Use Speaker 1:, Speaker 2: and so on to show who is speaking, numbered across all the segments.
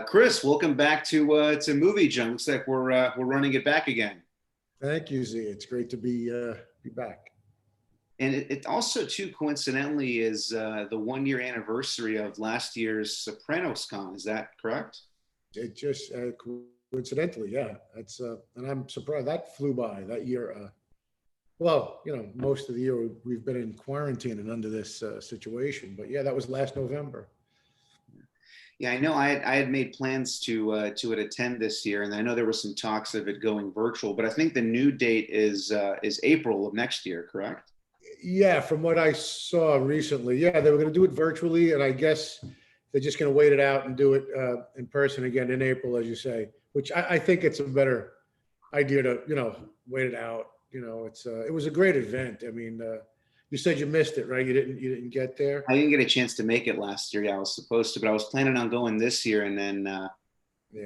Speaker 1: Chris, welcome back to MovieJunk. Looks like we're running it back again.
Speaker 2: Thank you, Z. It's great to be back.
Speaker 1: And it also, too, coincidentally, is the 1 year anniversary of last year's Sopranos Con. Is that correct?
Speaker 2: It just coincidentally, yeah. That's and I'm surprised that flew by that year. Well, most of the year we've been in quarantine and under this situation, but yeah, that was last November.
Speaker 1: Yeah, I know. I had made plans to attend this year, and I know there were some talks of it going virtual. But I think the new date is April of next year, correct?
Speaker 2: Yeah, from what I saw recently, yeah, they were going to do it virtually, and I guess they're just going to wait it out and do it in person again in April, as you say. Which I think it's a better idea to wait it out. It was a great event. I mean, you said you missed it, right? You didn't get there.
Speaker 1: I didn't get a chance to make it last year. Yeah, I was supposed to, but I was planning on going this year, and then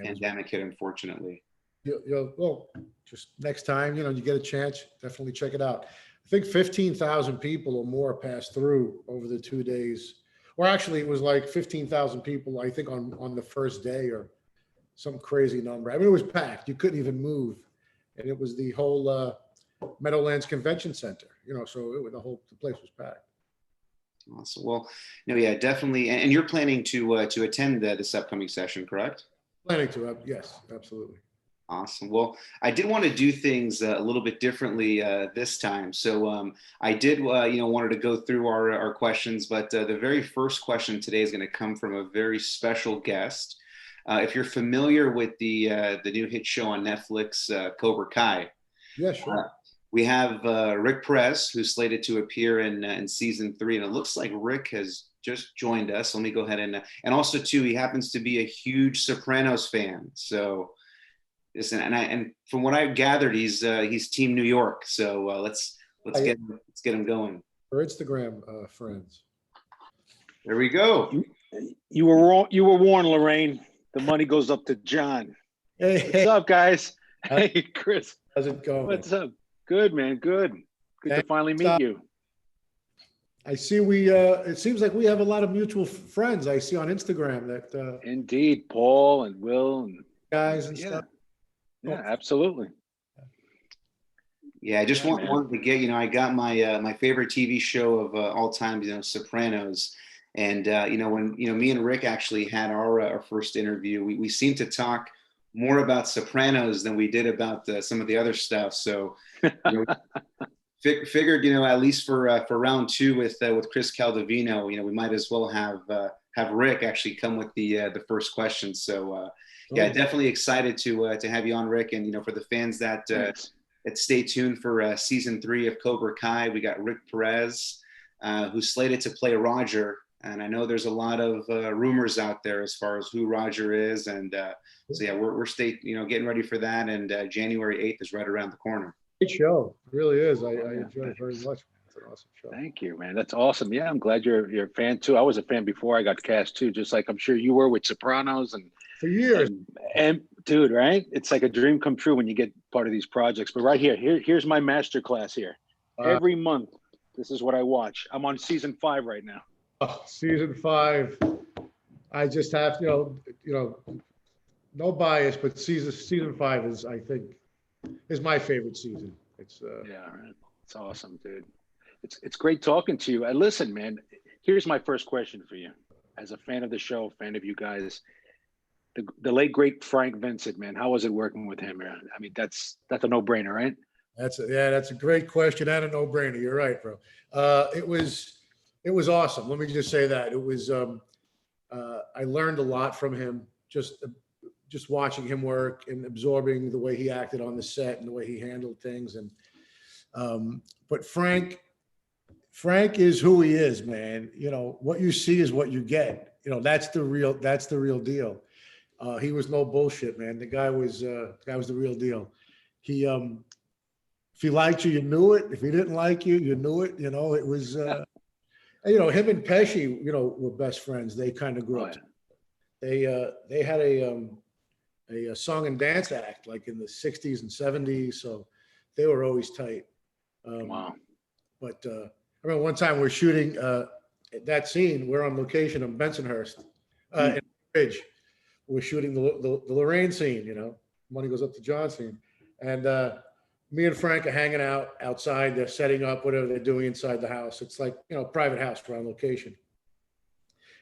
Speaker 1: pandemic hit, unfortunately.
Speaker 2: Well, just next time, you get a chance, definitely check it out. I think 15,000 people or more passed through over the 2 days. Or actually, it was like 15,000 people, I think, on the first day or some crazy number. I mean, it was packed. You couldn't even move. And it was the whole Meadowlands Convention Center, so the place was packed.
Speaker 1: Awesome. Well, no, yeah, definitely. And you're planning to attend this upcoming session, correct?
Speaker 2: Planning to, yes, absolutely.
Speaker 1: Awesome. Well, I did want to do things a little bit differently this time. So I did, wanted to go through our questions, but the very first question today is going to come from a very special guest. If you're familiar with the new hit show on Netflix, Cobra Kai.
Speaker 2: Yeah, sure.
Speaker 1: We have Rick Perez, who's slated to appear in season 3, and it looks like Rick has just joined us. Let me go ahead and also too, he happens to be a huge Sopranos fan. So. Listen, and from what I've gathered, he's Team New York. So let's get him going.
Speaker 2: For Instagram friends.
Speaker 1: There we go.
Speaker 3: You were wrong. You were warned, Lorraine. The money goes up to John.
Speaker 2: Hey,
Speaker 3: what's up, guys? Hey, Chris.
Speaker 2: How's it going?
Speaker 3: What's up? Good, man. Good. Good to finally meet you.
Speaker 2: I see it seems like we have a lot of mutual friends. I see on Instagram that.
Speaker 3: Indeed, Paul and Will and
Speaker 2: guys and stuff.
Speaker 3: Yeah, absolutely.
Speaker 1: Yeah, I just wanted to get, I got my favorite TV show of all time, Sopranos. And, when, me and Rick actually had our first interview, we seemed to talk more about Sopranos than we did about some of the other stuff. So figured, at least for round 2 with Chris Caldovino, we might as well have Rick actually come with the first question. So, yeah, definitely excited to have you on, Rick. And for the fans that stay tuned for season 3 of Cobra Kai, we got Rick Perez, who's slated to play Roger. And I know there's a lot of rumors out there as far as who Roger is. And so yeah, we're getting ready for that. And January 8th is right around the corner.
Speaker 2: Great show, it really is. I enjoy it very much. It's an awesome show.
Speaker 3: Thank you, man. That's awesome. Yeah, I'm glad you're a fan too. I was a fan before I got cast too, just like I'm sure you were with Sopranos and.
Speaker 2: For years.
Speaker 3: And dude, right? It's like a dream come true when you get part of these projects. But right here's my master class here. Every month, this is what I watch. I'm on season 5 right now.
Speaker 2: Oh, season 5. I just have no bias, but season 5 is, I think, is my favorite season. It's
Speaker 3: yeah, it's awesome, dude. It's great talking to you. Listen, man. Here's my first question for you. As a fan of the show, fan of you guys. The late great Frank Vincent, man. How was it working with him? I mean, that's a no-brainer, right?
Speaker 2: That's a great question and a no-brainer. You're right, bro. It was awesome. Let me just say that it was. I learned a lot from him just watching him work and absorbing the way he acted on the set and the way he handled things. And but Frank is who he is, man. What you see is what you get. That's the real deal. He was no bullshit, man. The guy was the real deal. He, if he liked you, you knew it. If he didn't like you, you knew it. It was, him and Pesci, were best friends. They kind of grew up. They had a song and dance act like in the 60s and 70s. So they were always tight.
Speaker 3: Wow.
Speaker 2: But I remember one time we're shooting that scene. We're on location in Bensonhurst in the bridge. we're shooting the Lorraine scene, you know, money goes up to John scene. And me and Frank are hanging out outside. They're setting up whatever they're doing inside the house. It's like, you know, private house around location.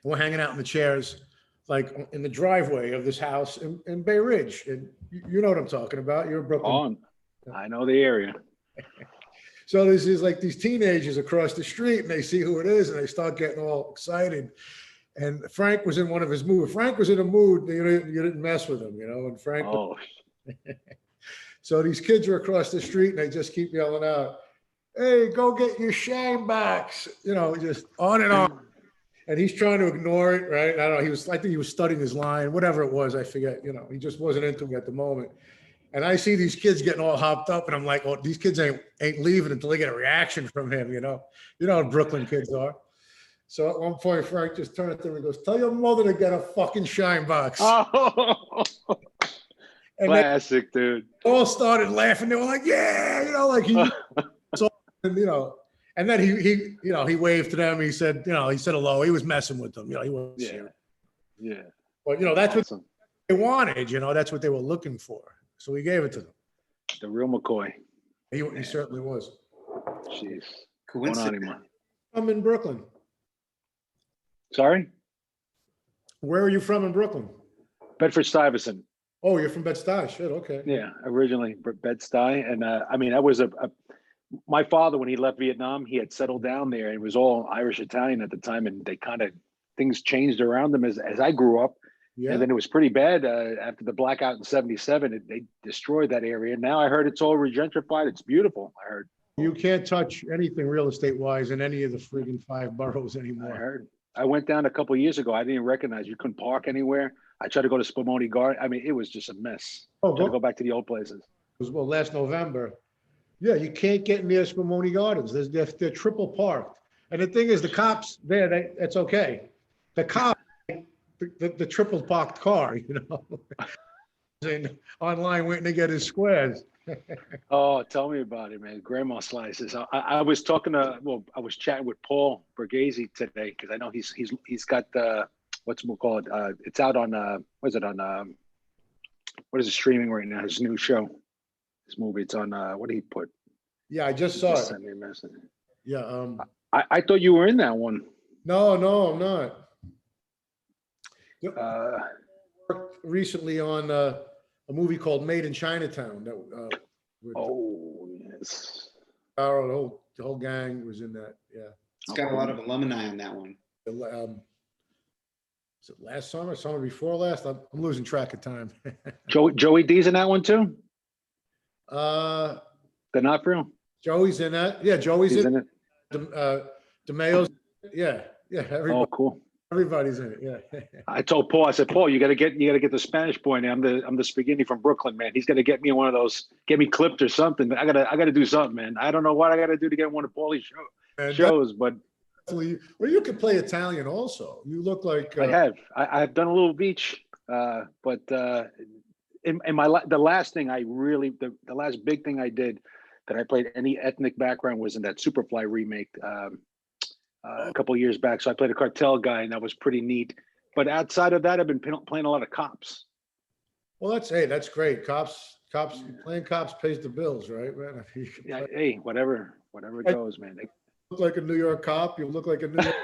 Speaker 2: And we're hanging out in the chairs, like in the driveway of this house in Bay Ridge. And you know what I'm talking about. You're in Brooklyn.
Speaker 3: Oh, I know the area.
Speaker 2: So this is like these teenagers across the street, and they see who it is, and they start getting all excited. And Frank was in one of his moods. Frank was in a mood, you didn't mess with him, you know. And Frank.
Speaker 3: Oh.
Speaker 2: So these kids are across the street, and they just keep yelling out, "Hey, go get your shine box," you know, just on and on. And he's trying to ignore it, right? I don't know. I think he was studying his line, whatever it was. I forget. You know, he just wasn't into it at the moment. And I see these kids getting all hopped up, and I'm like, "Oh, these kids ain't leaving until they get a reaction from him." You know how Brooklyn kids are. So at one point, Frank just turned to him and goes, "Tell your mother to get a fucking shine box."
Speaker 3: Oh,
Speaker 2: and
Speaker 3: classic, dude.
Speaker 2: All started laughing. They were like, "Yeah," you know, like he, so, you know. And then he waved to them. He said, he said hello. He was messing with them. He was.
Speaker 3: Yeah.
Speaker 2: But that's awesome. What they wanted. That's what they were looking for. So we gave it to them.
Speaker 3: The real McCoy.
Speaker 2: He certainly was.
Speaker 3: Jeez.
Speaker 1: Coincidence.
Speaker 2: I'm in Brooklyn.
Speaker 3: Sorry?
Speaker 2: Where are you from in Brooklyn?
Speaker 3: Bedford-Stuyvesant.
Speaker 2: Oh, you're from Bed-Stuy. Shit, okay.
Speaker 3: Yeah, originally Bed-Stuy. And I was my father, when he left Vietnam, he had settled down there. It was all Irish Italian at the time, and they things changed around them as I grew up. Yeah. And then it was pretty bad after the blackout in '77. They destroyed that area. Now I heard it's all regentrified. It's beautiful. I heard.
Speaker 2: You can't touch anything real estate wise in any of the friggin' 5 boroughs anymore.
Speaker 3: I heard. I went down a couple of years ago. I didn't recognize you couldn't park anywhere. I tried to go to Spumoni Garden. I mean, it was just a mess. Tried to go back to the old places.
Speaker 2: Well, last November. Yeah, you can't get near Spumoni Gardens. They're triple parked. And the thing is, the cops there, that's okay. The cops, the triple parked car, and online waiting to get his squares.
Speaker 3: Oh, tell me about it, man. Grandma slices. I was talking I was chatting with Paul Borghese today, because I know he's got what's it called? It's out on what is it streaming right now? His new show. This movie, it's on what did he put?
Speaker 2: Yeah, I just saw it.
Speaker 3: Sent me a message.
Speaker 2: Yeah.
Speaker 3: I thought you were in that one.
Speaker 2: No, I'm not. Worked recently on a movie called Made in Chinatown.
Speaker 3: Yes.
Speaker 2: The whole gang was in that. Yeah.
Speaker 1: It's got a lot of alumni on that one.
Speaker 2: Was it last summer? Summer before last? I'm losing track of time.
Speaker 3: Joey D's in that one too. D'Onofrio.
Speaker 2: Joey's in that. Yeah, Joey's in
Speaker 3: it.
Speaker 2: DeMayo's. Yeah. Everybody,
Speaker 3: oh, cool.
Speaker 2: Everybody's in it. Yeah.
Speaker 3: I told Paul. I said, Paul, you got to get the Spanish boy. Now I'm the spaghetti from Brooklyn, man. He's got to get me one of those. Get me clipped or something. I gotta do something, man. I don't know what I got to do to get one of Paulie's shows, but.
Speaker 2: Well, you could play Italian also. You look like.
Speaker 3: I've done a little beach, but in the last thing the last big thing I did that I played any ethnic background was in that Superfly remake a couple of years back. So I played a cartel guy, and that was pretty neat. But outside of that, I've been playing a lot of cops.
Speaker 2: Well, that's great. Cops playing cops pays the bills, right, man?
Speaker 3: Hey, whatever it goes, man.
Speaker 2: Look like a New York cop. You look like a New York.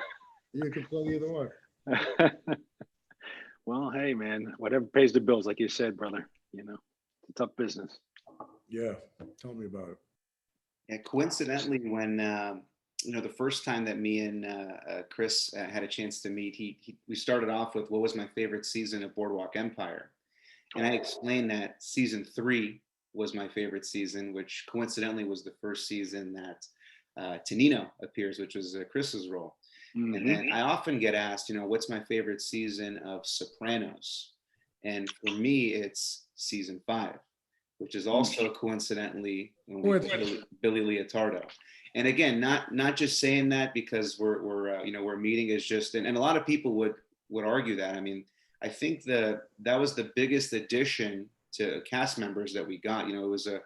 Speaker 2: You can play either one.
Speaker 3: Well, hey, man, whatever pays the bills, like you said, brother. It's a tough business.
Speaker 2: Yeah, tell me about it.
Speaker 1: Yeah, coincidentally, when the first time that me and Chris had a chance to meet, we started off with what was my favorite season of Boardwalk Empire, and I explained that season 3 was my favorite season, which coincidentally was the first season that Tonino appears, which was Chris's role. Mm-hmm. And then I often get asked, what's my favorite season of Sopranos? And for me, it's season 5, which is also coincidentally Billy Leotardo. And again, not just saying that because we're meeting is just, and a lot of people would argue that. I mean, I think that was the biggest addition to cast members that we got. It was I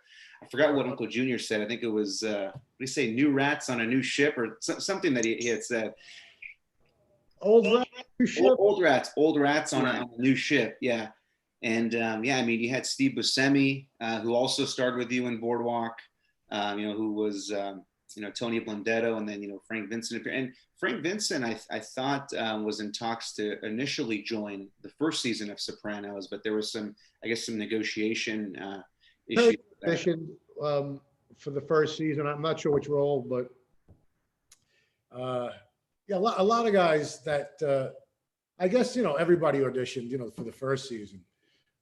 Speaker 1: forgot what Uncle Junior said. I think it was, what do you say, new rats on a new ship or something that he had said.
Speaker 2: Old Rat, new ship.
Speaker 1: Old rats on a new ship. Yeah. And yeah, I mean, you had Steve Buscemi, who also starred with you in Boardwalk, who was, Tony Blundetto, and then, Frank Vincent. And Frank Vincent, I thought was in talks to initially join the first season of Sopranos, but there was some negotiation issue.
Speaker 2: For the first season. I'm not sure which role, but yeah, a lot of guys that I guess, everybody auditioned, for the first season.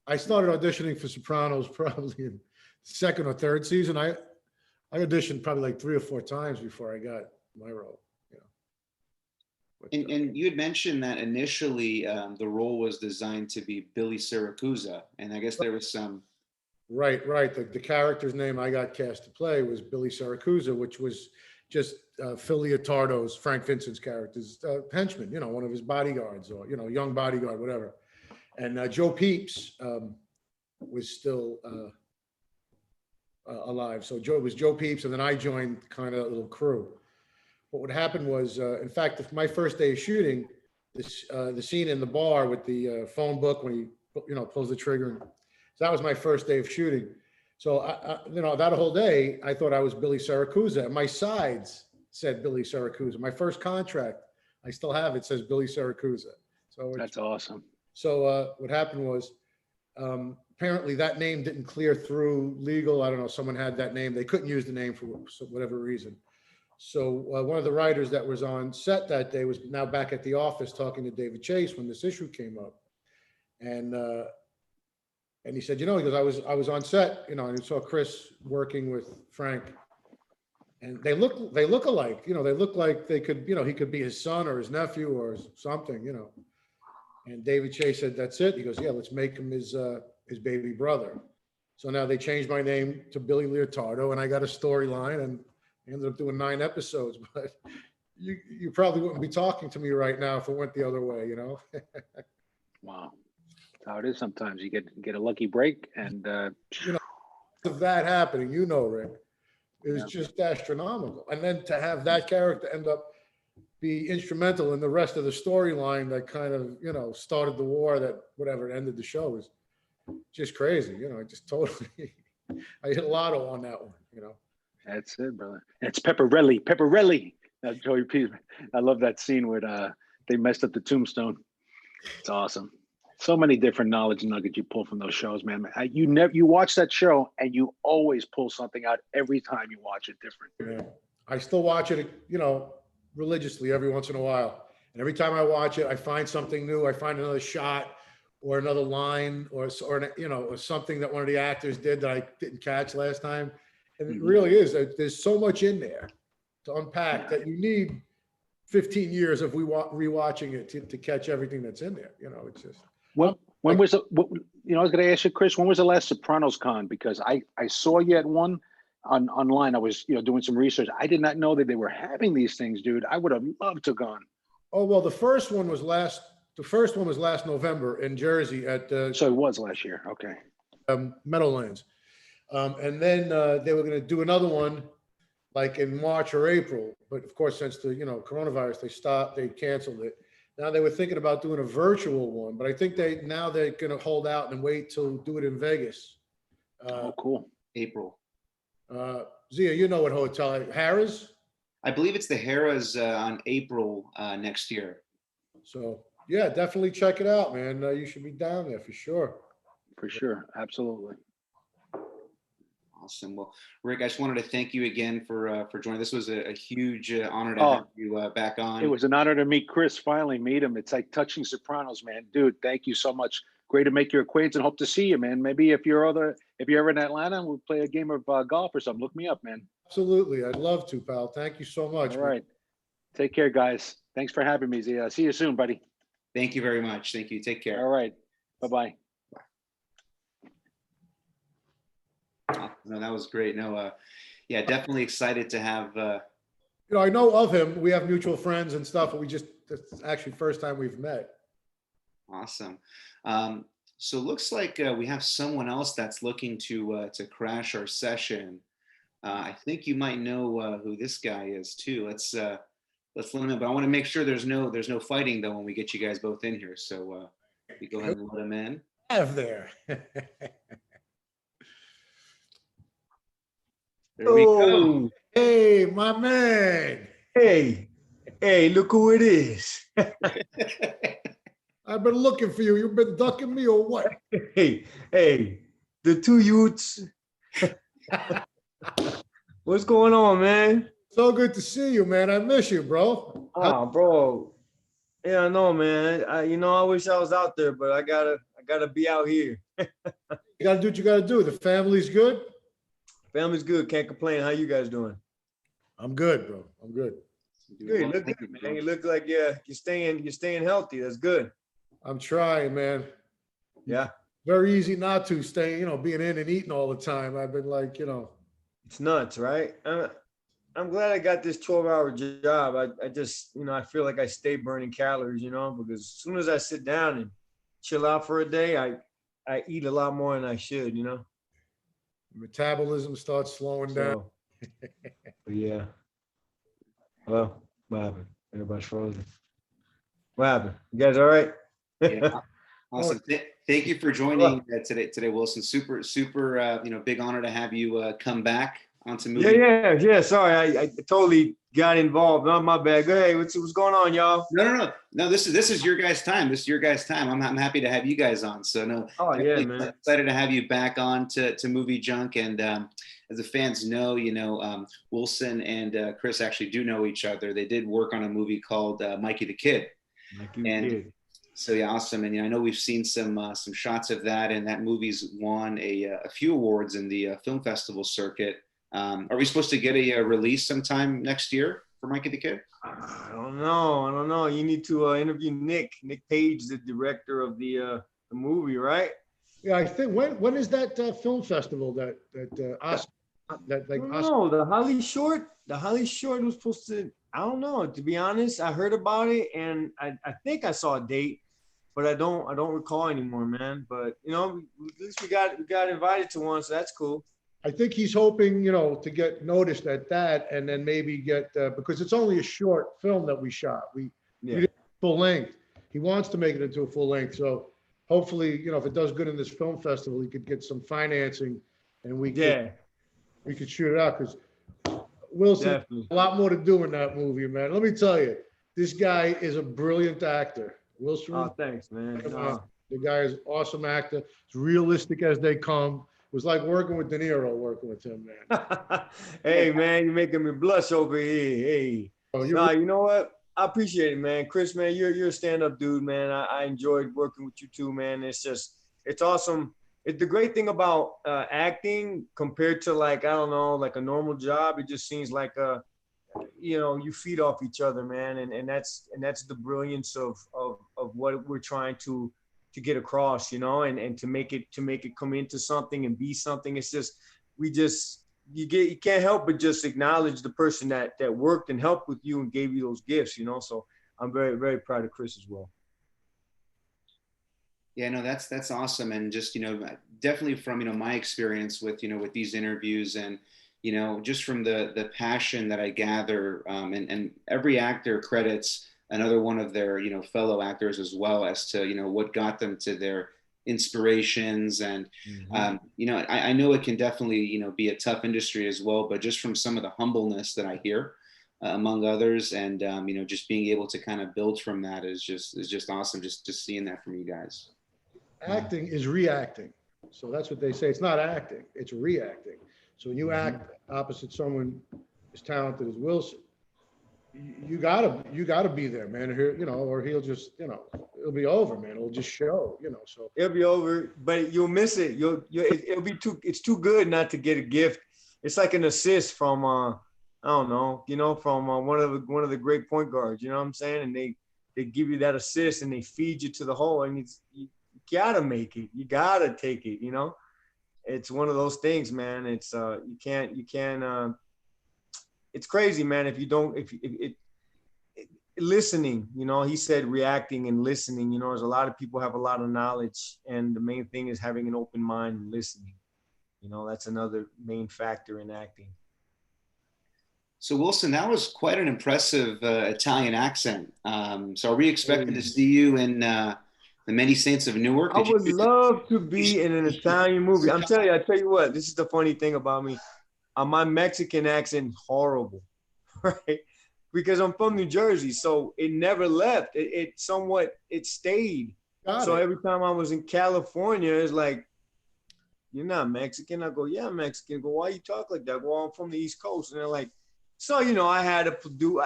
Speaker 2: I started auditioning for Sopranos probably in second or third season. I auditioned probably like 3 or 4 times before I got my role.
Speaker 1: And you had mentioned that initially the role was designed to be Billy Siracusa, and I guess there was some.
Speaker 2: Right. The character's name I got cast to play was Billy Siracusa, which was just Phil Leotardo's, Frank Vincent's character's henchman, one of his bodyguards, or, young bodyguard, whatever. And Joe Peeps was still alive. So it was Joe Peeps, and then I joined kind of a little crew. What would happen was, in fact, my first day of shooting, the scene in the bar with the phone book when he, pulls the trigger. And, so that was my first day of shooting. So that whole day, I thought I was Billy Siracusa. And my sides said Billy Siracusa. My first contract, I still have it, says Billy Siracusa. So
Speaker 3: that's awesome.
Speaker 2: So what happened was, apparently that name didn't clear through legal. I don't know. Someone had that name. They couldn't use the name for whatever reason. So one of the writers that was on set that day was now back at the office talking to David Chase when this issue came up, and he said, he goes, I was on set, and he saw Chris working with Frank, and they look alike, they look like they could, he could be his son or his nephew or something, And David Chase said, that's it. He goes, yeah, let's make him his baby brother. So now they changed my name to Billy Leotardo, and I got a storyline, and I ended up doing 9 episodes. But you probably wouldn't be talking to me right now if it went the other way,
Speaker 3: Wow. That's how it is sometimes. You get a lucky break, and
Speaker 2: of that happening, Rick, it was just astronomical. And then to have that character end up be instrumental in the rest of the storyline that kind of, started the war that whatever ended the show is just crazy. I just totally, I hit a lotto on that one,
Speaker 3: That's it, brother. It's Pepperelli. That's Joey P. I love that scene where they messed up the tombstone. It's awesome. So many different knowledge nuggets you pull from those shows, man. You watch that show and you always pull something out every time you watch it different.
Speaker 2: Yeah. I still watch it, religiously every once in a while. And every time I watch it, I find something new. I find another shot or another line or something that one of the actors did that I didn't catch last time. And it really is. There's so much in there to unpack that you need 15 years of rewatching it to catch everything that's in there. It's just.
Speaker 3: When was it? I was going to ask you, Chris, when was the last Sopranos con? Because I saw you at one online. I was doing some research. I did not know that they were having these things, dude. I would have loved to have gone.
Speaker 2: Oh well, the first one was last November in Jersey at.
Speaker 3: So it was last year. Okay.
Speaker 2: Meadowlands, and then they were going to do another one, like in March or April. But of course, since the coronavirus, they canceled it. Now they were thinking about doing a virtual one, but I think they're going to hold out and wait till do it in Vegas.
Speaker 3: Cool.
Speaker 1: April.
Speaker 2: Zia, what hotel? Harrah's?
Speaker 1: I believe it's the Harrah's on April next year.
Speaker 2: So yeah, definitely check it out, man. You should be down there for sure.
Speaker 3: For sure, absolutely.
Speaker 1: Awesome. Well, Rick, I just wanted to thank you again for joining. This was a huge honor to have you back on.
Speaker 3: It was an honor to meet Chris. Finally meet him. It's like touching Sopranos, man. Dude, thank you so much. Great to make your acquaintance and hope to see you, man. Maybe if you're ever in Atlanta, we'll play a game of golf or something. Look me up, man.
Speaker 2: Absolutely, I'd love to, pal. Thank you so much.
Speaker 3: All right, take care, guys. Thanks for having me, Zia. See you soon, buddy.
Speaker 1: Thank you very much. Thank you. Take care.
Speaker 3: All right. Bye-bye.
Speaker 1: No, that was great. No, yeah, definitely excited to have.
Speaker 2: I know of him. We have mutual friends and stuff, but it's actually first time we've met.
Speaker 1: Awesome. So it looks like we have someone else that's looking to crash our session. I think you might know who this guy is too. Let's let's let him in. But I want to make sure there's no fighting though when we get you guys both in here. So we go ahead and let him in.
Speaker 2: Have there.
Speaker 1: There we go.
Speaker 2: Hey, my man.
Speaker 4: Hey, look who it is.
Speaker 2: I've been looking for you. You've been ducking me or what?
Speaker 4: Hey, the two youths. What's going on, man?
Speaker 2: So good to see you, man. I miss you, bro.
Speaker 4: Oh, bro. Yeah, I know, man. I wish I was out there, but I gotta be out here.
Speaker 2: You gotta do what you gotta do. The family's good.
Speaker 4: Family's good. Can't complain. How you guys doing?
Speaker 2: I'm good, bro. I'm good.
Speaker 4: Good. Look good, man. You look like you're staying healthy. That's good.
Speaker 2: I'm trying, man.
Speaker 4: Yeah.
Speaker 2: Very easy not to stay, being in and eating all the time. I've been like,
Speaker 4: It's nuts, right? I'm glad I got this 12-hour job. I just, I feel like I stay burning calories, because as soon as I sit down and chill out for a day, I eat a lot more than I should,
Speaker 2: metabolism starts slowing down.
Speaker 4: But yeah. Well, what happened? Everybody's frozen. What happened? You guys all right?
Speaker 1: Yeah. Awesome. Thank you for joining today, Wilson. Super, big honor to have you come back onto movie.
Speaker 4: Yeah. Sorry, I totally got involved. Not my bad. Go ahead. What's going on, y'all?
Speaker 1: No. This is your guys' time. This is your guys' time. I'm happy to have you guys on. So no.
Speaker 4: Oh yeah, man.
Speaker 1: Excited to have you back on to MovieJunk. And as the fans know, Wilson and Chris actually do know each other. They did work on a movie called Mikey the Kid.
Speaker 4: Mikey the Kid.
Speaker 1: So yeah, awesome. And I know we've seen some shots of that, and that movie's won a few awards in the film festival circuit. Are we supposed to get a release sometime next year for Mikey the Kid?
Speaker 4: I don't know. You need to interview Nick Page, the director of the movie, right?
Speaker 2: Yeah, I think when is that film festival that Oscar
Speaker 4: No, the Holly Short was supposed to. I don't know. To be honest, I heard about it and I think I saw a date, but I don't recall anymore, man. But at least we got invited to one, so that's cool.
Speaker 2: I think he's hoping, to get noticed at that, and then maybe get because it's only a short film that we shot. We did full length. He wants to make it into a full length, so hopefully, if it does good in this film festival, he could get some financing, and we could shoot it out because Wilson has a lot more to do in that movie, man. Let me tell you, this guy is a brilliant actor. Wilson.
Speaker 4: Oh, thanks, man.
Speaker 2: The guy is an awesome actor. It's realistic as they come. It was like working with De Niro, working with him, man.
Speaker 4: Hey, man, you're making me blush over here. Hey. You know what? I appreciate it, man. Chris, man, you're a stand-up dude, man. I enjoyed working with you too, man. It's awesome. The great thing about acting compared to like a normal job, it just seems like you feed off each other, man, and that's the brilliance of what we're trying to get across, and to make it come into something and be something. It's just you can't help but just acknowledge the person that worked and helped with you and gave you those gifts, So I'm very, very proud of Chris as well.
Speaker 1: Yeah, no, that's awesome. And just, definitely from, my experience with these interviews and, just from the passion that I gather, and every actor credits another one of their, fellow actors as well as to, what got them to their inspirations. And, I know it can definitely, be a tough industry as well, but just from some of the humbleness that I hear, among others, and, just being able to kind of build from that is just awesome. Just seeing that from you guys.
Speaker 2: Acting is reacting. So that's what they say. It's not acting, it's reacting. So when you act opposite someone as talented as Wilson, you gotta be there, man. Or he'll just, it'll be over, man. It'll just show, so
Speaker 4: it'll be over, but you'll miss it. It'll be it's too good not to get a gift. It's like an assist from I don't know, from one of the great point guards, you know what I'm saying? And they give you that assist and they feed you to the hole, and you gotta make it. You gotta take it, It's one of those things, man. It's you can't it's crazy, man. If you don't, listening, he said reacting and listening, there's a lot of people have a lot of knowledge, and the main thing is having an open mind and listening. That's another main factor in acting.
Speaker 1: So Wilson, that was quite an impressive Italian accent. So are we expecting to see you in the Many Saints of Newark?
Speaker 4: I would love to be in an Italian movie. I tell you what, this is the funny thing about me. My Mexican accent horrible, right? Because I'm from New Jersey, so it never left. It stayed. So every time I was in California, it's like, you're not Mexican. I go, yeah, I'm Mexican. I go, why you talk like that? Well, I'm from the East Coast. And they're like, so, I had to do,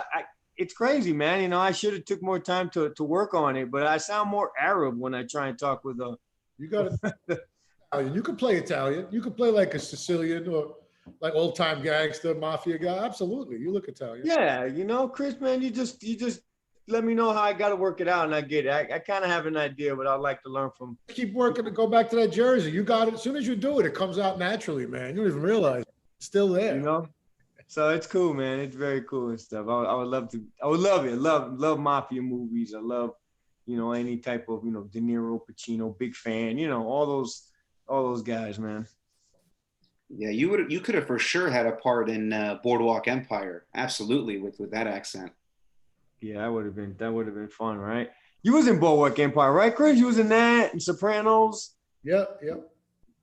Speaker 4: it's crazy, man. I should have took more time to work on it, but I sound more Arab when I try and talk with
Speaker 2: You got to, you could play Italian. You could play like a Sicilian or like old-time gangster, mafia guy. Absolutely. You look Italian.
Speaker 4: Yeah. Chris, man, you just let me know how I got to work it out and I get it. I kind of have an idea, but I'd like to learn from.
Speaker 2: Keep working to go back to that Jersey. You got it. As soon as you do it, it comes out naturally, man. You don't even realize it's still there.
Speaker 4: So it's cool, man. It's very cool and stuff. I would love to. I would love it. Love mafia movies. I love, any type of, De Niro, Pacino, big fan. All those guys, man.
Speaker 1: Yeah, you could have for sure had a part in Boardwalk Empire. Absolutely, with that accent.
Speaker 4: Yeah, that would have been fun, right? You was in Boardwalk Empire, right, Chris? You was in that and Sopranos.
Speaker 2: Yep.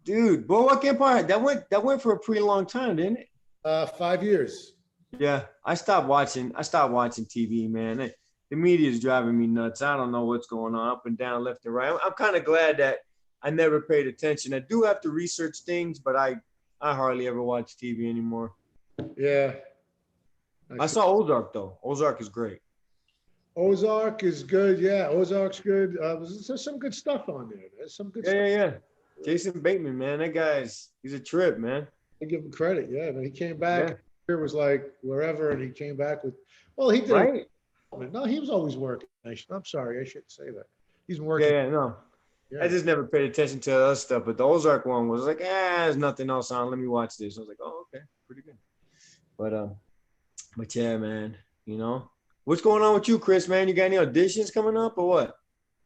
Speaker 4: Dude, Boardwalk Empire, that went for a pretty long time, didn't it?
Speaker 2: 5 years.
Speaker 4: Yeah, I stopped watching TV, man. The media is driving me nuts. I don't know what's going on up and down, left and right. I'm kind of glad that I never paid attention. I do have to research things, but I hardly ever watch TV anymore.
Speaker 2: Yeah.
Speaker 4: I saw Ozark, though. Ozark is great.
Speaker 2: Ozark is good. Yeah, Ozark's good. There's some good stuff on there. There's some good stuff.
Speaker 4: Yeah. Jason Bateman, man. That he's a trip, man.
Speaker 2: I give him credit. Yeah, but he came back. Yeah. It was like wherever, and he came back with. Well, he did.
Speaker 4: Right.
Speaker 2: No, he was always working. I'm sorry, I shouldn't say that. He's been working.
Speaker 4: No. Yeah. I just never paid attention to the other stuff, but the Ozark one was like, there's nothing else on. Let me watch this. I was like, oh, okay, pretty good. But yeah, man. What's going on with you, Chris? Man, you got any auditions coming up or what?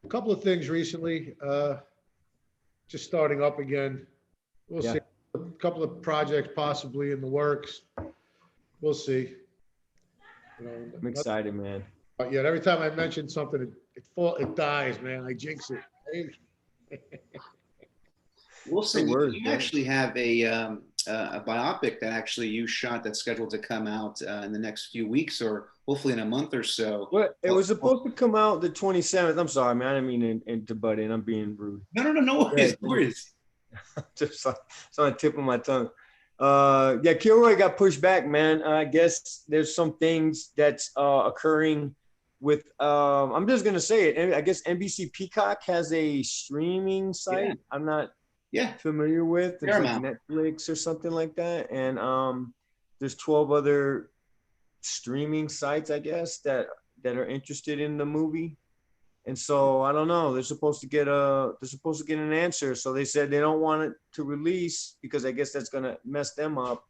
Speaker 2: A couple of things recently. Just starting up again. We'll see. A couple of projects possibly in the works. We'll see.
Speaker 4: I'm excited, man.
Speaker 2: Yeah, every time I mention something, it dies, man. I jinx it.
Speaker 1: Wilson, you actually have a biopic that actually you shot that's scheduled to come out in the next few weeks or hopefully in a month or so.
Speaker 4: Well, it was supposed to come out the 27th. I'm sorry, man. I didn't mean to butt in. I'm being rude.
Speaker 1: No worries.
Speaker 4: Just on the tip of my tongue. Kilroy got pushed back, man. I guess there's some things that's occurring with I'm just gonna say it. I guess NBC Peacock has a streaming site. Yeah. I'm not familiar with. It's like Netflix or something like that. And there's 12 other streaming sites, I guess, that are interested in the movie. And so I don't know. They're supposed to get an answer. So they said they don't want it to release because I guess that's gonna mess them up.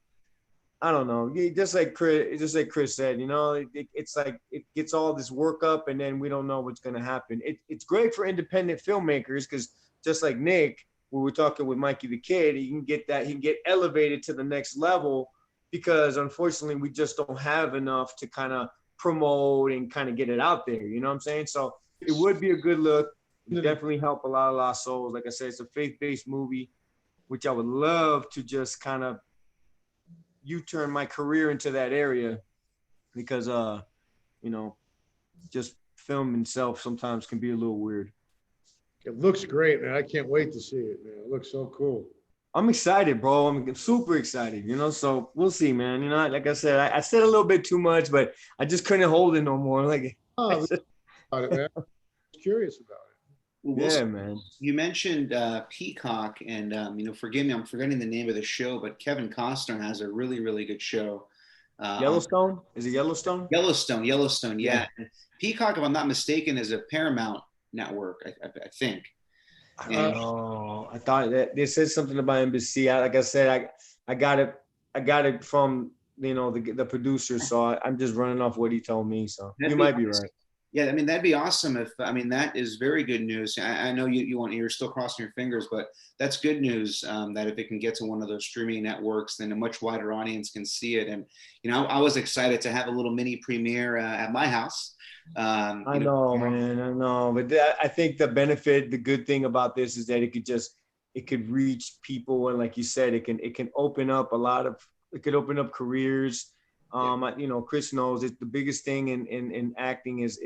Speaker 4: I don't know. Just like Chris said, it's like it gets all this work up and then we don't know what's gonna happen. It's great for independent filmmakers because just like Nick, we were talking with Mikey the Kid, he can get elevated to the next level because unfortunately we just don't have enough to kind of promote and kind of get it out there. You know what I'm saying? So it would be a good look. It would definitely help a lot of lost souls. Like I said, it's a faith-based movie, which I would love to just kind of U-turn my career into that area because, just film itself sometimes can be a little weird.
Speaker 2: It looks great, man. I can't wait to see it, man. It looks so cool.
Speaker 4: I'm excited, bro. I'm super excited, so we'll see, man. Like I said, I said a little bit too much, but I just couldn't hold it no more. Like,
Speaker 2: about it, man. I'm curious about it.
Speaker 1: Well,
Speaker 4: yeah, man.
Speaker 1: You mentioned Peacock, and forgive me, I'm forgetting the name of the show, but Kevin Costner has a really, really good show.
Speaker 4: Yellowstone? Is it Yellowstone?
Speaker 1: Yellowstone, yeah. Peacock, if I'm not mistaken, is a Paramount network, I think.
Speaker 4: I don't know. I thought that they said something about NBC. Like I said, I got it from the producer, so I'm just running off what he told me. So you might be right.
Speaker 1: Yeah, I mean that'd be awesome. If I mean that is very good news. I know you're still crossing your fingers, but that's good news that if it can get to one of those streaming networks, then a much wider audience can see it. And I was excited to have a little mini premiere at my house.
Speaker 4: I know, man. I know, but I think the benefit, the good thing about this is that it could reach people, and like you said, it can open up it could open up careers. Chris knows it's the biggest thing in acting is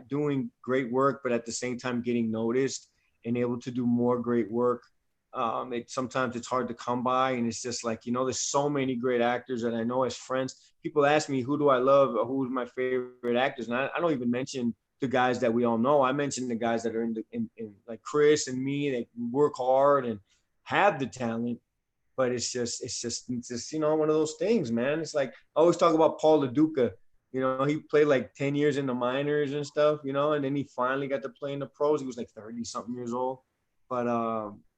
Speaker 4: doing great work, but at the same time getting noticed and able to do more great work. Sometimes it's hard to come by, and it's just like, there's so many great actors that I know as friends. People ask me, who do I love, or who's my favorite actors? And I don't even mention the guys that we all know. I mention the guys that are in like Chris and me, that work hard and have the talent. But it's just one of those things, man. It's like, I always talk about Paul Lo Duca. He played like 10 years in the minors and stuff, and then he finally got to play in the pros. He was like 30 something years old. But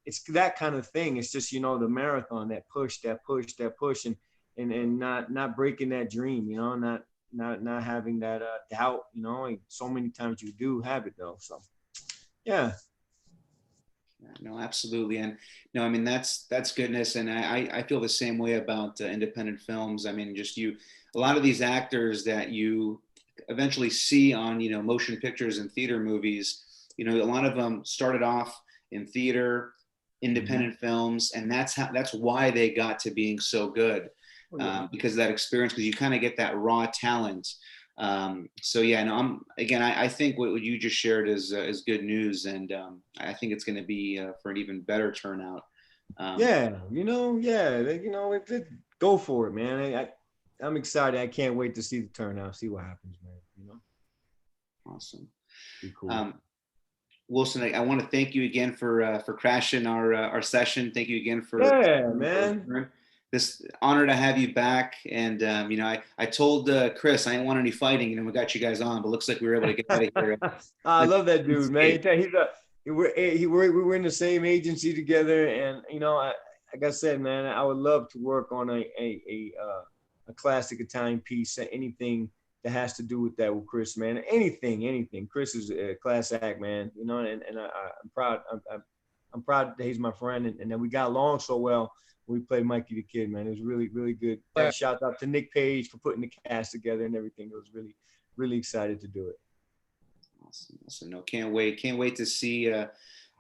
Speaker 4: it's that kind of thing. It's just, the marathon, that push, and not breaking that dream, not having that doubt, like so many times you do have it though. So, yeah.
Speaker 1: No, absolutely. And no, I mean, that's goodness. And I feel the same way about independent films. I mean, a lot of these actors that you eventually see on, motion pictures and theater movies, a lot of them started off in theater, independent films. And that's why they got to being so good, because of that experience, because you kind of get that raw talent. So yeah, no, I think what you just shared is good news, and I think it's going to be for an even better turnout.
Speaker 4: Go for it, man. I'm excited. I can't wait to see the turnout, see what happens, man.
Speaker 1: Awesome.
Speaker 4: Be cool.
Speaker 1: Wilson, I want to thank you again for crashing our session. Thank you again for
Speaker 4: man.
Speaker 1: This honor to have you back. And I told Chris I didn't want any fighting. We got you guys on, but looks like we were able to get out of here.
Speaker 4: I love that dude, man. We were in the same agency together, and like I said, man, I would love to work on a classic Italian piece, anything that has to do with that with Chris, man. Anything. Chris is a class act, man. And I'm proud. I'm proud that he's my friend, and that we got along so well. We played Mikey the Kid, man. It was really, really good. And shout out to Nick Page for putting the cast together and everything. It was really, really excited to do it.
Speaker 1: Awesome. No, can't wait to see your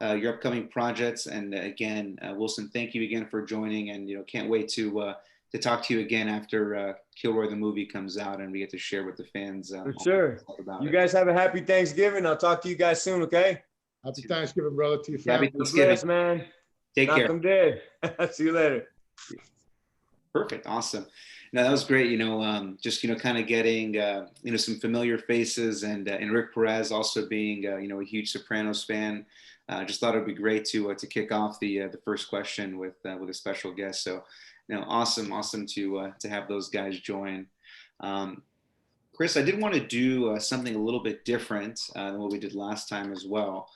Speaker 1: upcoming projects. And again, Wilson, thank you again for joining. And can't wait to talk to you again after Kilroy the Movie comes out and we get to share with the fans.
Speaker 4: For sure. You guys have a happy Thanksgiving. I'll talk to you guys soon. Okay.
Speaker 2: Happy Thanksgiving, brother. To your family.
Speaker 1: Happy Thanksgiving,
Speaker 4: bless, man.
Speaker 1: Take care.
Speaker 4: I'm dead. See you later.
Speaker 1: Perfect. Awesome. No, that was great. Just kind of getting some familiar faces, and Rick Perez also being a huge Sopranos fan. Just thought it'd be great to kick off the first question with a special guest. So, awesome to have those guys join. Chris, I did want to do something a little bit different than what we did last time as well.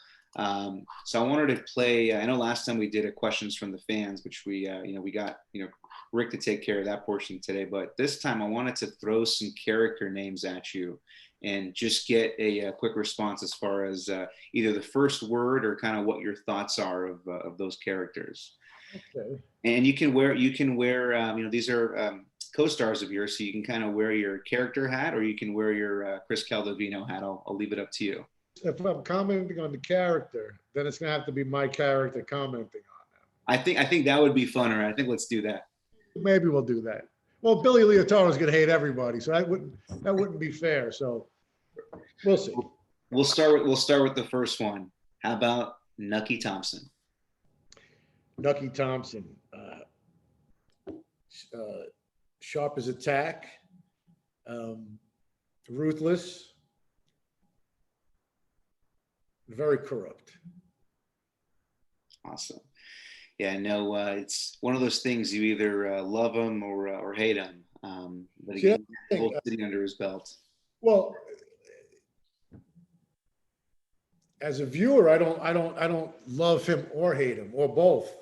Speaker 1: So I wanted to play. I know last time we did a questions from the fans, which we got Rick to take care of that portion today. But this time I wanted to throw some character names at you and just get a quick response as far as either the first word or kind of what your thoughts are of those characters.
Speaker 2: Okay.
Speaker 1: And you can wear these are co-stars of yours, so you can kind of wear your character hat or you can wear your Chris Caldovino hat. I'll leave it up to you.
Speaker 2: If I'm commenting on the character, then it's gonna have to be my character commenting on them.
Speaker 1: I think that would be funner. I think let's do that.
Speaker 2: Maybe we'll do that. Well, Billy Leotardo's gonna hate everybody, so that wouldn't be fair. So we'll see.
Speaker 1: We'll start with the first one. How about Nucky Thompson?
Speaker 2: Nucky Thompson, sharp as a tack, ruthless, very corrupt.
Speaker 1: Awesome. Yeah, no, it's one of those things you either love him or hate him. But again, the whole city under his belt.
Speaker 2: Well, as a viewer, I don't love him or hate him or both.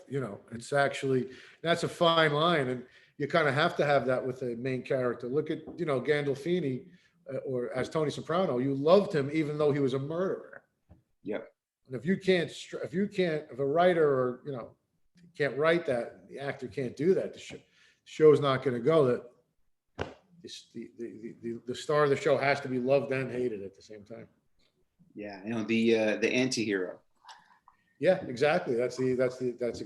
Speaker 2: It's actually, that's a fine line, and you kind of have to have that with a main character. Look at Gandolfini. or as Tony Soprano, you loved him even though he was a murderer.
Speaker 1: Yep.
Speaker 2: And if a writer or, can't write that, the actor can't do that, the show's not going to go. That the star of the show has to be loved and hated at the same time.
Speaker 1: Yeah, the anti-hero.
Speaker 2: Yeah, exactly. That's exactly it. That's the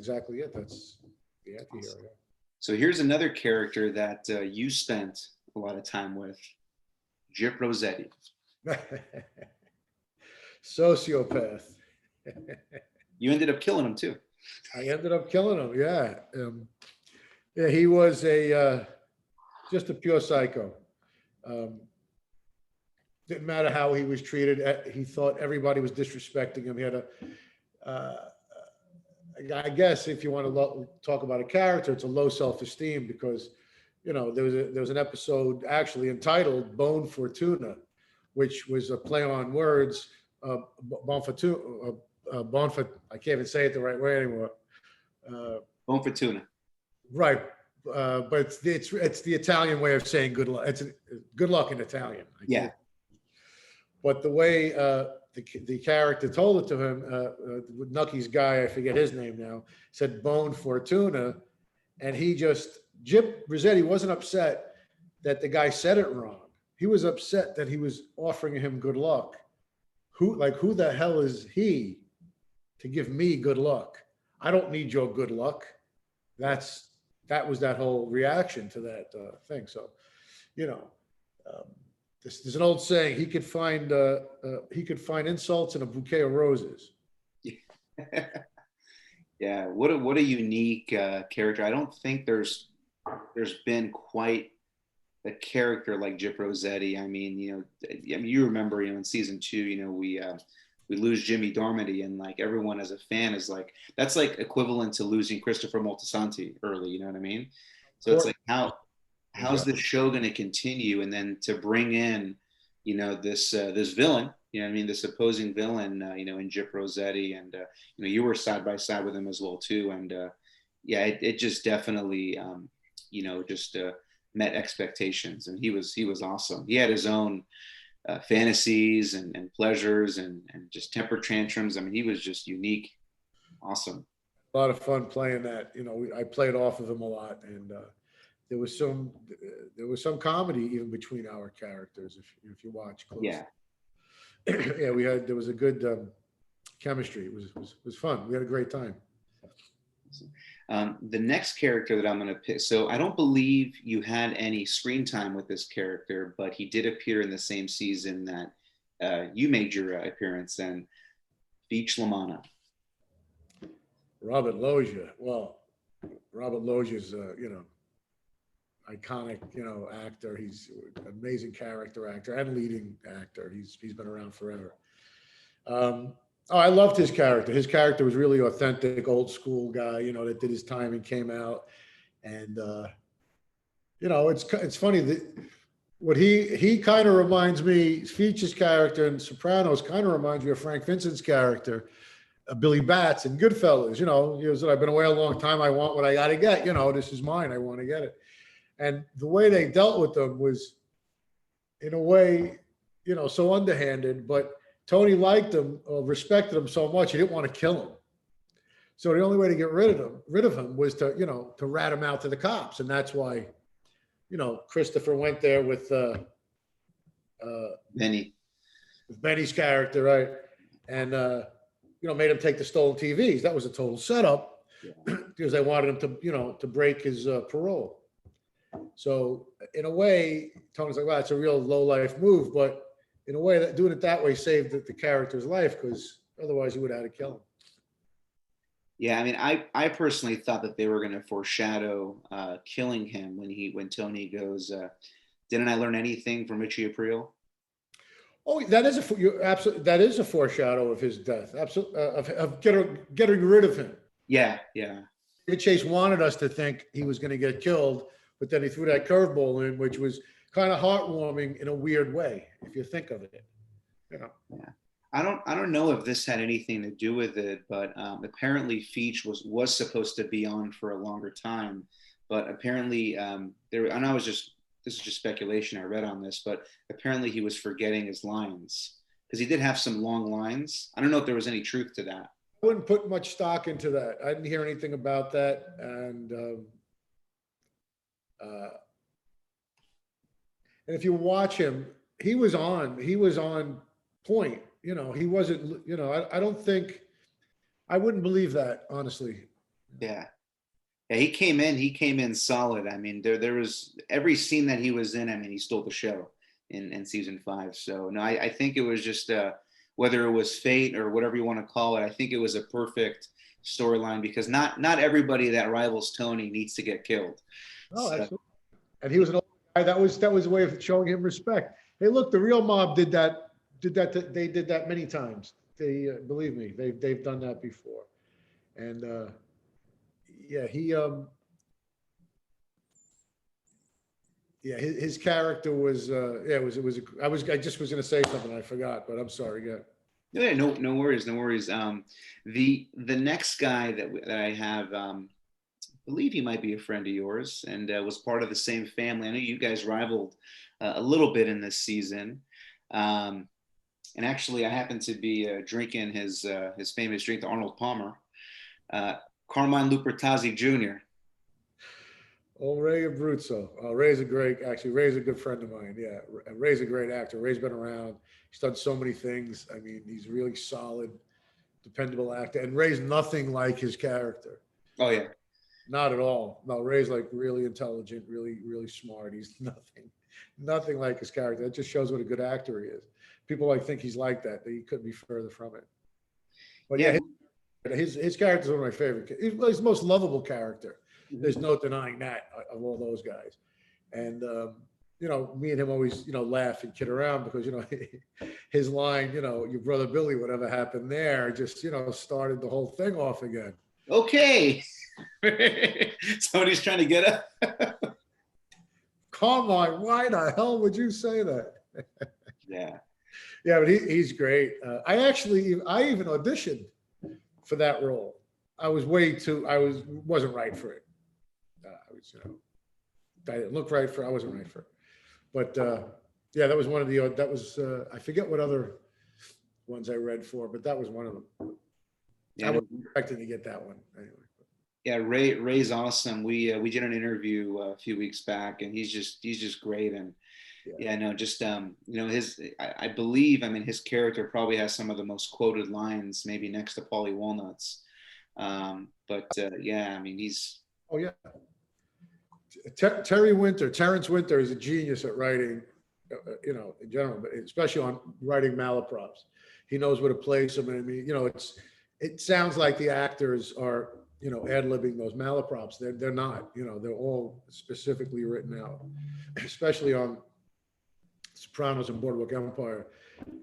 Speaker 2: anti-hero. Yeah.
Speaker 1: So here's another character that you spent a lot of time with, Gyp Rosetti.
Speaker 2: Sociopath.
Speaker 1: You ended up killing him too.
Speaker 2: I ended up killing him. Yeah. Yeah, he was just a pure psycho. Didn't matter how he was treated. He thought everybody was disrespecting him. He had I guess if you want to talk about a character, it's a low self-esteem because, there was an episode actually entitled Bone Fortuna, which was a play on words. I can't even say it the right way anymore.
Speaker 1: Bone Fortuna.
Speaker 2: Right. But it's the Italian way of saying good luck. It's good luck in Italian.
Speaker 1: Yeah.
Speaker 2: But the way the character told it to him, Nucky's guy, I forget his name now, said Bone Fortuna, and Gyp Rosetti wasn't upset that the guy said it wrong. He was upset that he was offering him good luck. Who the hell is he to give me good luck? I don't need your good luck. That was that whole reaction to that thing. So, there's an old saying: he could find insults in a bouquet of roses.
Speaker 1: Yeah, what a unique character. I don't think there's been quite a character like Gyp Rosetti. I mean, you remember, in season 2, we lose Jimmy Dormady, and like everyone as a fan is like, that's like equivalent to losing Christopher Moltisanti early. You know what I mean? So it's like, how's this show going to continue? And then to bring in, this villain, this opposing villain, in Gyp Rosetti, and you were side by side with him as well too. And it just definitely, met expectations, and he was awesome. He had his own fantasies and pleasures and just temper tantrums. I mean, he was just unique, awesome.
Speaker 2: A lot of fun playing that. I played off of him a lot, and there was some comedy even between our characters if you watch closely.
Speaker 1: Yeah.
Speaker 2: Yeah, there was a good chemistry. It was fun. We had a great time.
Speaker 1: The next character that I'm going to pick, so I don't believe you had any screen time with this character, but he did appear in the same season that you made your appearance in, Feach Lamanna.
Speaker 2: Robert Loggia. Well, Robert Loggia's iconic, actor. He's an amazing character actor and leading actor. He's been around forever. I loved his character. His character was really authentic, old school guy, that did his time and came out. And it's funny that what he kind of reminds me, Feach's character in Sopranos kind of reminds me of Frank Vincent's character, Billy Batts in Goodfellas. He was I've been away a long time. I want what I got to get. This is mine. I want to get it. And the way they dealt with them was, in a way, so underhanded. But Tony liked him, respected him so much, he didn't want to kill him. So the only way to get rid of him was to rat him out to the cops, and that's why, Christopher went there with
Speaker 1: Benny.
Speaker 2: With Benny's character, right? And made him take the stolen TVs. That was a total setup because they wanted him to break his parole. So in a way, Tony's like, wow, it's a real low life move, but in a way, that doing it that way saved the character's life, because otherwise he would have had to kill him.
Speaker 1: Yeah, I mean, I personally thought that they were going to foreshadow killing him when Tony goes, didn't I learn anything from Richie Aprile?
Speaker 2: Oh, that is a foreshadow of his death. Absolutely, of getting rid of him.
Speaker 1: Yeah.
Speaker 2: Chase wanted us to think he was going to get killed, but then he threw that curveball in, which was kind of heartwarming in a weird way, if you think of it.
Speaker 1: Yeah. I don't know if this had anything to do with it, but apparently Feach was supposed to be on for a longer time, but apparently and I was just this is just speculation I read on this, but apparently he was forgetting his lines because he did have some long lines. I don't know if there was any truth to that.
Speaker 2: I wouldn't put much stock into that. I didn't hear anything about that. And if you watch him, he was on point. You know, he wasn't, you know, I don't think, I wouldn't believe that, honestly.
Speaker 1: Yeah. Yeah, he came in solid. I mean, there was every scene that he was in, I mean, he stole the show in season 5. So no, I think it was just whether it was fate or whatever you want to call it, I think it was a perfect storyline because not everybody that rivals Tony needs to get killed.
Speaker 2: Oh,
Speaker 1: So,
Speaker 2: absolutely. And he was an old guy. That was a way of showing him respect. Hey, look, the real mob did that. They did that many times. They believe me, they've done that before. And yeah, his character was I just was going to say something I forgot, but I'm sorry.
Speaker 1: yeah, no worries. The next guy that I have, believe he might be a friend of yours and was part of the same family. I know you guys rivaled a little bit in this season. And actually, I happened to be drinking his famous drink, the Arnold Palmer, Carmine Lupertazzi Jr.
Speaker 2: Oh, Ray Abruzzo. Ray's a good friend of mine. Yeah, Ray's a great actor. Ray's been around. He's done so many things. I mean, he's a really solid, dependable actor. And Ray's nothing like his character.
Speaker 1: Oh, yeah.
Speaker 2: Not at all. No, Ray's like really intelligent, really, really smart. He's nothing like his character. That just shows what a good actor he is. People like think he's like that. He couldn't be further from it. But yeah, his character is one of my favorite. He's the most lovable character. There's no denying that of all those guys. And you know, me and him always, you know, laugh and kid around because, you know, his line, you know, your brother Billy, whatever happened there, just, you know, started the whole thing off again.
Speaker 1: Okay. Somebody's trying to get up.
Speaker 2: Come on, why the hell would you say that?
Speaker 1: Yeah.
Speaker 2: Yeah, but he's great. I even auditioned for that role. I wasn't right for it. I didn't look right for it. I wasn't right for it. But yeah, that was one of the, I forget what other ones I read for, but that was one of them. Yeah, I wasn't expecting to get that one anyway.
Speaker 1: Yeah, Ray's awesome. We did an interview a few weeks back, and he's just great. And yeah, no, just you know, I believe, I mean, his character probably has some of the most quoted lines, maybe next to Paulie Walnuts. But yeah, I mean, he's.
Speaker 2: Oh yeah. Terrence Winter is a genius at writing, you know, in general, but especially on writing malaprops. He knows where to place them. And I mean, you know, it sounds like the actors are, you know, ad-libbing those malaprops. They're not, you know, they're all specifically written out, especially on Sopranos and Boardwalk Empire.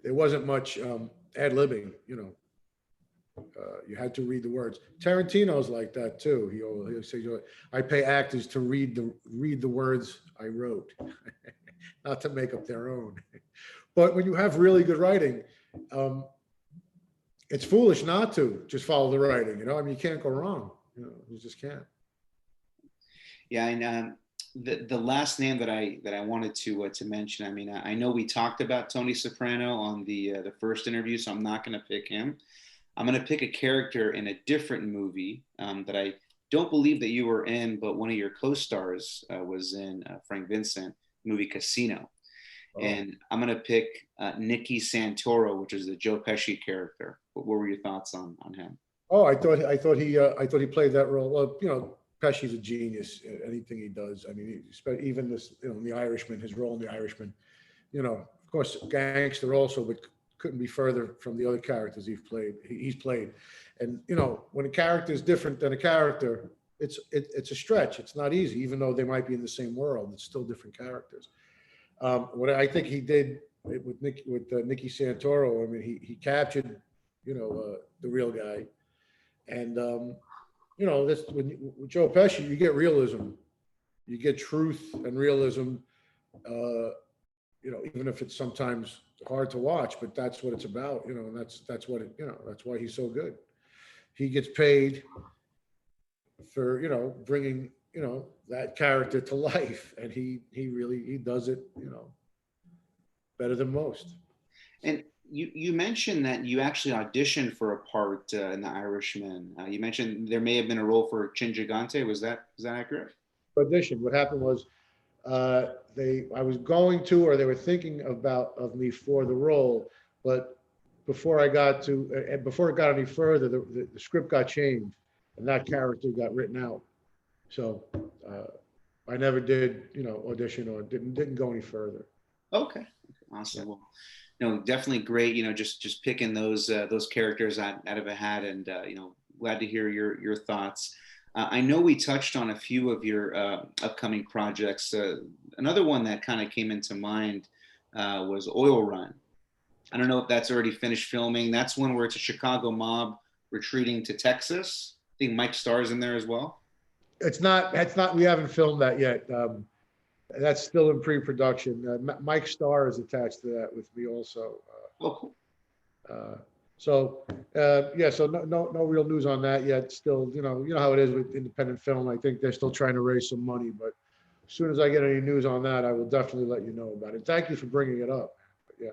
Speaker 2: There wasn't much ad-libbing, you know. You had to read the words. Tarantino's like that too. He'll say, "I pay actors to read the words I wrote, not to make up their own." But when you have really good writing, it's foolish not to just follow the writing. You know, I mean, you can't go wrong. You know, you just can't.
Speaker 1: Yeah, and the last name that I wanted to mention. I mean, I know we talked about Tony Soprano on the first interview, so I'm not going to pick him. I'm going to pick a character in a different movie that I don't believe that you were in, but one of your co-stars was in Frank Vincent movie Casino. Oh. And I'm going to pick Nicky Santoro, which is the Joe Pesci character. What were your thoughts on him?
Speaker 2: Oh, I thought he played that role. Well, you know, Pesci's a genius at anything he does. I mean, even this, you know, in The Irishman, his role in The Irishman, you know, of course, gangster also, but couldn't be further from the other characters he's played. And, you know, when a character is different than a character, it's a stretch. It's not easy, even though they might be in the same world. It's still different characters. What I think he did with Nicky Santoro, I mean, he captured, you know, the real guy. And, you know, that's with Joe Pesci, you get realism. You get truth and realism, you know, even if it's sometimes hard to watch, but that's what it's about, you know, and that's what it, you know, that's why he's so good. He gets paid for, you know, bringing you know, that character to life, and he really does it, you know, better than most.
Speaker 1: And you mentioned that you actually auditioned for a part in The Irishman. You mentioned there may have been a role for Chin Gigante. Is that accurate?
Speaker 2: Audition. What happened was, I was going to, or they were thinking of me for the role, but before it got any further, the script got changed, and that character got written out. So I never did, you know, audition, or didn't go any further.
Speaker 1: Okay, awesome. Well, you know, definitely great. You know, just picking those characters out of a hat, and you know, glad to hear your thoughts. I know we touched on a few of your upcoming projects. Another one that kind of came into mind was Oil Run. I don't know if that's already finished filming. That's one where it's a Chicago mob retreating to Texas. I think Mike Starr's in there as well.
Speaker 2: It's not. We haven't filmed that yet. That's still in pre-production. Mike Starr is attached to that with me also.
Speaker 1: Oh, cool.
Speaker 2: So no real news on that yet. Still, you know how it is with independent film. I think they're still trying to raise some money, but as soon as I get any news on that, I will definitely let you know about it. Thank you for bringing it up. Yeah.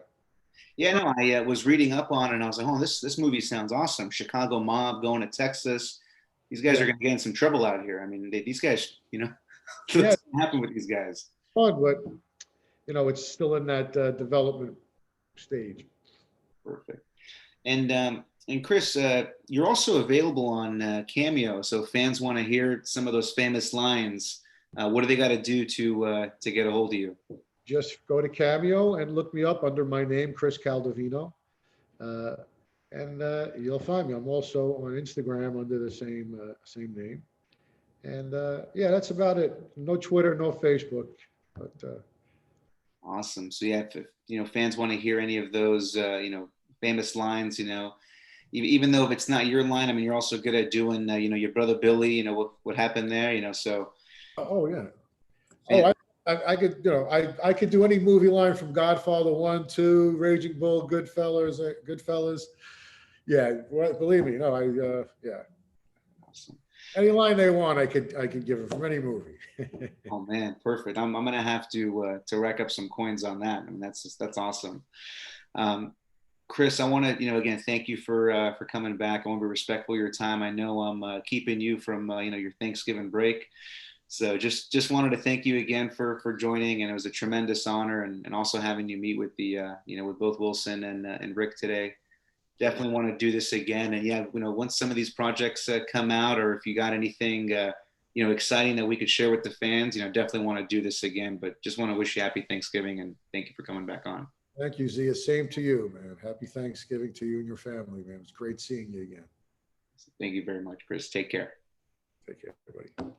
Speaker 1: Yeah, no, I was reading up on it, and I was like, oh, this movie sounds awesome. Chicago mob going to Texas. These guys are going to get in some trouble out here. I mean, these guys, you know, what's going to happen with these guys?
Speaker 2: Fun, but you know, it's still in that development stage.
Speaker 1: Perfect. And Chris, you're also available on Cameo, so fans want to hear some of those famous lines. What do they got to do to get a hold of you?
Speaker 2: Just go to Cameo and look me up under my name, Chris Caldovino, and you'll find me. I'm also on Instagram under the same name, and yeah, that's about it. No Twitter, no Facebook, but
Speaker 1: awesome. So yeah, if you know, fans want to hear any of those you know, famous lines, you know, even though if it's not your line, I mean, you're also good at doing you know, your brother Billy, you know, what happened there, you know, so.
Speaker 2: Oh yeah. Oh, I could, you know, I could do any movie line from Godfather 1, 2, Raging Bull, Goodfellas. Yeah, well, believe me, no, yeah.
Speaker 1: Awesome.
Speaker 2: Any line they want, I could give them from any movie.
Speaker 1: Oh man, perfect. I'm gonna have to rack up some coins on that. I mean, that's awesome. Chris, I want to, you know, again, thank you for coming back. I want to be respectful of your time. I know I'm keeping you from you know, your Thanksgiving break. So just wanted to thank you again for joining, and it was a tremendous honor, and also having you meet with the you know, with both Wilson and Rick today. Definitely want to do this again, and yeah, you know, once some of these projects come out, or if you got anything you know, exciting that we could share with the fans, you know, definitely want to do this again. But just want to wish you happy Thanksgiving, and thank you for coming back on.
Speaker 2: Thank you, Zia. Same to you, man. Happy Thanksgiving to you and your family, man. It's great seeing you again.
Speaker 1: Thank you very much, Chris. Take care.
Speaker 2: Take care, everybody.